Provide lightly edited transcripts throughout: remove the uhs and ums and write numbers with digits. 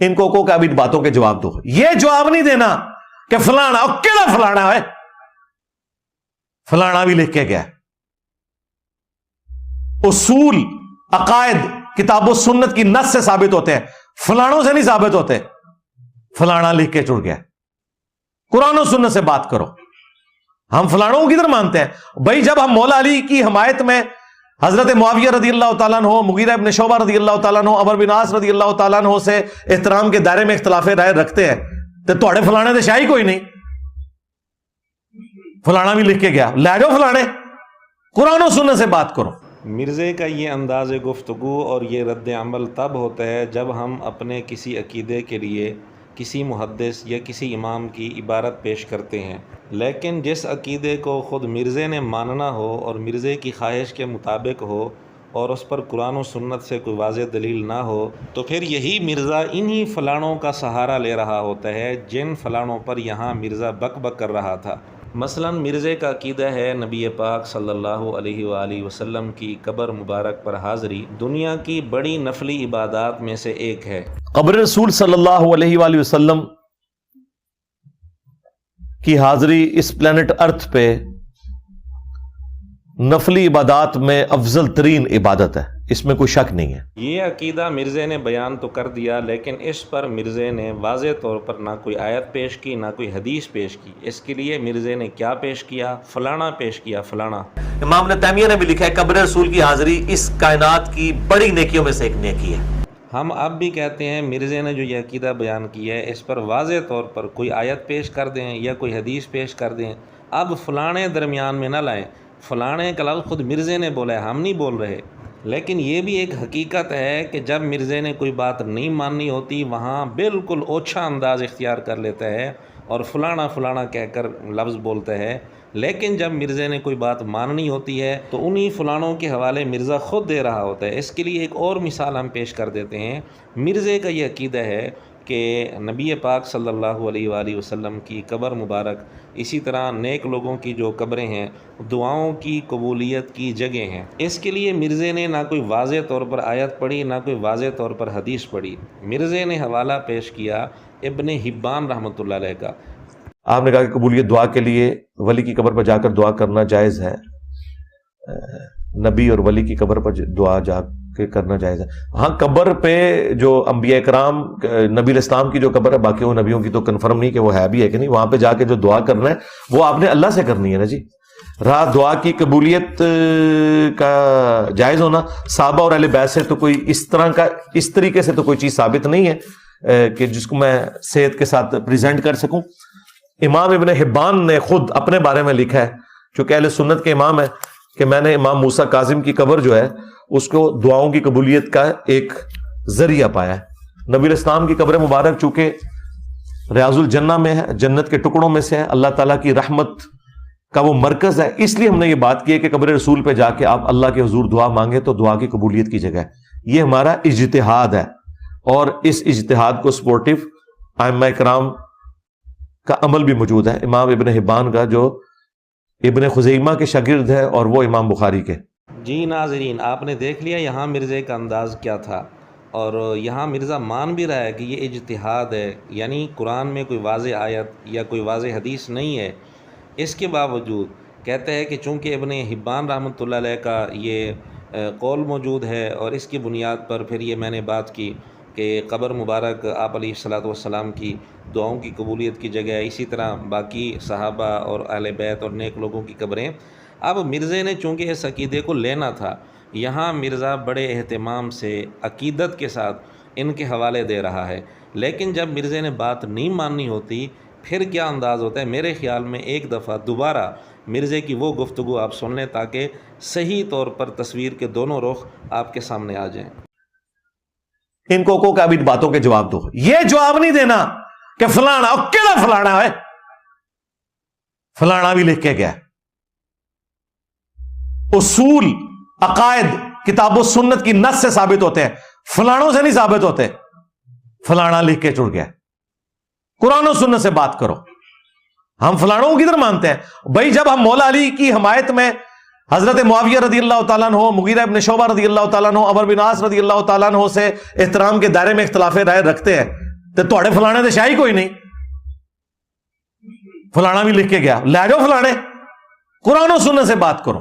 ان کو ابھی باتوں کے جواب دو. یہ جواب نہیں دینا کہ فلانا کیڑا فلانا ہے, فلانا بھی لکھ کے گیا. اصول عقائد کتاب و سنت کی نص سے ثابت ہوتے ہیں, فلانوں سے نہیں ثابت ہوتے. فلانا لکھ کے چڑ گیا. قرآن و سنت سے بات کرو. ہم فلانوں کو کدھر مانتے ہیں بھائی؟ جب ہم مولا علی کی حمایت میں حضرت معاویہ رضی اللہ تعالیٰ عنہ, مغیرہ ابن شعبہ رضی اللہ تعالیٰ عنہ, عمرو بن عاص رضی اللہ تعالیٰ عنہ سے احترام کے دائرے میں اختلاف رائے رکھتے ہیں, تو تھوڑے فلانے دے شاہی کوئی نہیں. فلانا بھی لکھ کے گیا, لے جاؤ فلانے. قرآن و سنت سے بات کرو. مرزے کا یہ انداز گفتگو اور یہ رد عمل تب ہوتا ہے جب ہم اپنے کسی عقیدے کے لیے کسی محدث یا کسی امام کی عبارت پیش کرتے ہیں, لیکن جس عقیدے کو خود مرزے نے ماننا ہو اور مرزے کی خواہش کے مطابق ہو اور اس پر قرآن و سنت سے کوئی واضح دلیل نہ ہو, تو پھر یہی مرزا انہی فلانوں کا سہارا لے رہا ہوتا ہے جن فلانوں پر یہاں مرزا بک بک کر رہا تھا. مثلا مرزے کا عقیدہ ہے نبی پاک صلی اللہ علیہ وآلہ وسلم کی قبر مبارک پر حاضری دنیا کی بڑی نفلی عبادات میں سے ایک ہے. قبر رسول صلی اللہ علیہ وآلہ وسلم کی حاضری اس پلانٹ ارتھ پہ نفلی عبادات میں افضل ترین عبادت ہے, اس میں کوئی شک نہیں ہے. یہ عقیدہ مرزے نے بیان تو کر دیا, لیکن اس پر مرزے نے واضح طور پر نہ کوئی آیت پیش کی نہ کوئی حدیث پیش کی. اس کے لیے مرزے نے کیا پیش کیا؟ فلانا پیش کیا, فلانا. امام ابن تیمیہ نے بھی لکھا ہے قبر رسول کی حاضری اس کائنات کی بڑی نیکیوں میں سے ایک نیکی ہے. ہم اب بھی کہتے ہیں مرزے نے جو یہ عقیدہ بیان کیا ہے اس پر واضح طور پر کوئی آیت پیش کر دیں یا کوئی حدیث پیش کر دیں. اب فلانے درمیان میں نہ لائیں. فلانے کا لفظ خود مرزے نے بولا ہے, ہم نہیں بول رہے. لیکن یہ بھی ایک حقیقت ہے کہ جب مرزے نے کوئی بات نہیں ماننی ہوتی وہاں بالکل اوچھا انداز اختیار کر لیتا ہے اور فلانا فلانا کہہ کر لفظ بولتا ہے. لیکن جب مرزے نے کوئی بات ماننی ہوتی ہے تو انہی فلانوں کے حوالے مرزا خود دے رہا ہوتا ہے. اس کے لیے ایک اور مثال ہم پیش کر دیتے ہیں. مرزے کا یہ عقیدہ ہے کہ نبی پاک صلی اللہ علیہ وآلہ وسلم کی قبر مبارک, اسی طرح نیک لوگوں کی جو قبریں ہیں, دعاؤں کی قبولیت کی جگہ ہیں. اس کے لیے مرزے نے نہ کوئی واضح طور پر آیت پڑھی نہ کوئی واضح طور پر حدیث پڑھی. مرزے نے حوالہ پیش کیا ابن حبان رحمۃ اللہ علیہ کا. آپ نے کہا کہ قبولیت دعا کے لیے ولی کی قبر پر جا کر دعا کرنا جائز ہے, نبی اور ولی کی قبر پر دعا جا کے کرنا جائز ہے. ہاں, قبر پہ جو انبیاء کرام, نبی الاسلام کی جو قبر ہے, باقی وہ نبیوں کی تو کنفرم نہیں کہ وہ ہے بھی ہے کہ نہیں, وہاں پہ جا کے جو دعا کرنا ہے وہ آپ نے اللہ سے کرنی ہے نا جی. رہا دعا کی قبولیت کا جائز ہونا, صحابہ اور اہل بیت سے تو کوئی اس طریقے سے تو کوئی چیز ثابت نہیں ہے کہ جس کو میں صحت کے ساتھ پریزنٹ کر سکوں. امام ابن حبان نے خود اپنے بارے میں لکھا ہے, چونکہ اہل سنت کے امام ہے, کہ میں نے امام موسیٰ کاظم کی قبر جو ہے اس کو دعاؤں کی قبولیت کا ایک ذریعہ پایا ہے. نبی الاسلام کی قبر مبارک چونکہ ریاض الجنہ میں ہے, جنت کے ٹکڑوں میں سے ہے, اللہ تعالیٰ کی رحمت کا وہ مرکز ہے, اس لیے ہم نے یہ بات کی ہے کہ قبر رسول پہ جا کے آپ اللہ کے حضور دعا مانگے تو دعا کی قبولیت کی جگہ ہے. یہ ہمارا اجتہاد ہے, اور اس اجتہاد کو سپورٹو ائمہ کرام کا عمل بھی موجود ہے. امام ابن حبان کا جو ابن خزیمہ کے شاگرد ہے اور وہ امام بخاری کے. جی ناظرین, آپ نے دیکھ لیا یہاں مرزے کا انداز کیا تھا, اور یہاں مرزا مان بھی رہا ہے کہ یہ اجتہاد ہے, یعنی قرآن میں کوئی واضح آیت یا کوئی واضح حدیث نہیں ہے. اس کے باوجود کہتا ہے کہ چونکہ ابن حبان رحمۃ اللہ علیہ کا یہ قول موجود ہے, اور اس کی بنیاد پر پھر یہ میں نے بات کی کہ قبر مبارک آپ علیہ الصلاۃ والسلام کی دعاؤں کی قبولیت کی جگہ ہے, اسی طرح باقی صحابہ اور اہل بیت اور نیک لوگوں کی قبریں. اب مرزے نے چونکہ اس عقیدے کو لینا تھا, یہاں مرزا بڑے اہتمام سے عقیدت کے ساتھ ان کے حوالے دے رہا ہے. لیکن جب مرزے نے بات نہیں ماننی ہوتی پھر کیا انداز ہوتا ہے؟ میرے خیال میں ایک دفعہ دوبارہ مرزے کی وہ گفتگو آپ سن لیں تاکہ صحیح طور پر تصویر کے دونوں رخ آپ کے سامنے آ جائیں. ان کو ابھی باتوں کے جواب دو. یہ جواب نہیں دینا کہ فلانا کیڑا فلانا ہے, فلانا بھی لکھ کے گیا. اصول عقائد کتاب و سنت کی نص سے ثابت ہوتے ہیں, فلانوں سے نہیں ثابت ہوتے. فلانا لکھ کے چڑ گیا. قرآن و سنت سے بات کرو. ہم فلانوں کو کدھر مانتے ہیں بھائی؟ جب ہم مولا علی کی حمایت میں حضرت معاویہ رضی اللہ تعالیٰ عنہ, مغیرہ ابن شعبہ رضی اللہ تعالیٰ عنہ, عمرو بن عاص رضی اللہ تعالیٰ عنہ سے احترام کے دائرے میں اختلاف رائے رکھتے ہیں, تے تواڈے فلانے تے شاہی کوئی نہیں، فلانا بھی لکھ کے گیا، لے جاؤ فلانے، قرآن و سنت سے بات کرو۔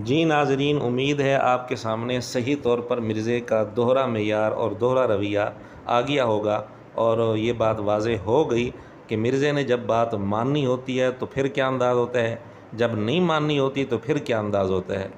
جی ناظرین، امید ہے آپ کے سامنے صحیح طور پر مرزے کا دوہرا معیار اور دوہرا رویہ آ گیا ہوگا، اور یہ بات واضح ہو گئی کہ مرزے نے جب بات ماننی ہوتی ہے تو پھر کیا انداز ہوتا ہے، جب نہیں ماننی ہوتی تو پھر کیا انداز ہوتا ہے۔